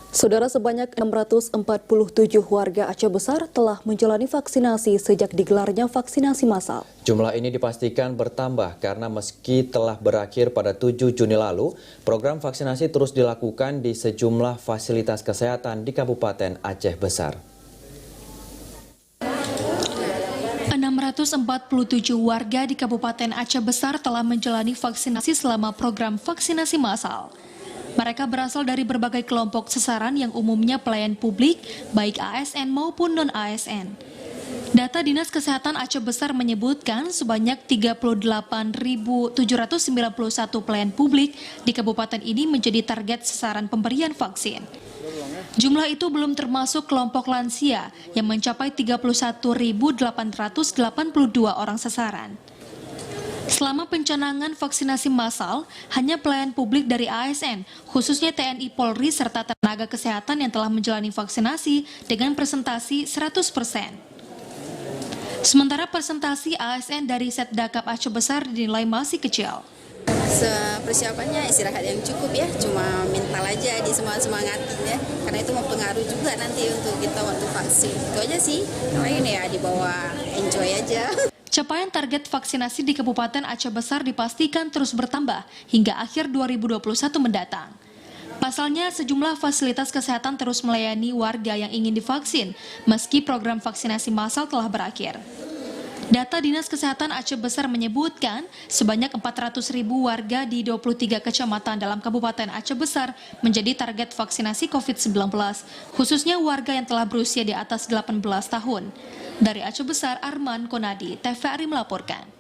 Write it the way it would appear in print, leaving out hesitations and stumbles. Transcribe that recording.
Saudara, sebanyak 647 warga Aceh Besar telah menjalani vaksinasi sejak digelarnya vaksinasi massal. Jumlah ini dipastikan bertambah karena meski telah berakhir pada 7 Juni lalu, program vaksinasi terus dilakukan di sejumlah fasilitas kesehatan di Kabupaten Aceh Besar. 647 warga di Kabupaten Aceh Besar telah menjalani vaksinasi selama program vaksinasi massal. Mereka berasal dari berbagai kelompok sasaran yang umumnya pelayan publik, baik ASN maupun non-ASN. Data Dinas Kesehatan Aceh Besar menyebutkan sebanyak 38.791 pelayan publik di kabupaten ini menjadi target sasaran pemberian vaksin. Jumlah itu belum termasuk kelompok lansia yang mencapai 31.882 orang sasaran. Selama pencanangan vaksinasi massal, hanya pelayan publik dari ASN, khususnya TNI Polri serta tenaga kesehatan yang telah menjalani vaksinasi dengan presentasi 100%. Sementara presentasi ASN dari Setdakap Aceh Besar dinilai masih kecil. Persiapannya istirahat yang cukup ya, cuma mental aja di semangatin ya, karena itu mempengaruhi juga nanti untuk kita waktu vaksin. Itu aja sih, lain ya dibawa enjoy aja. Capaian target vaksinasi di Kabupaten Aceh Besar dipastikan terus bertambah hingga akhir 2021 mendatang. Pasalnya, sejumlah fasilitas kesehatan terus melayani warga yang ingin divaksin, meski program vaksinasi massal telah berakhir. Data Dinas Kesehatan Aceh Besar menyebutkan sebanyak 400.000 warga di 23 kecamatan dalam Kabupaten Aceh Besar menjadi target vaksinasi COVID-19, khususnya warga yang telah berusia di atas 18 tahun. Dari Aceh Besar, Arman Konadi, TVRI melaporkan.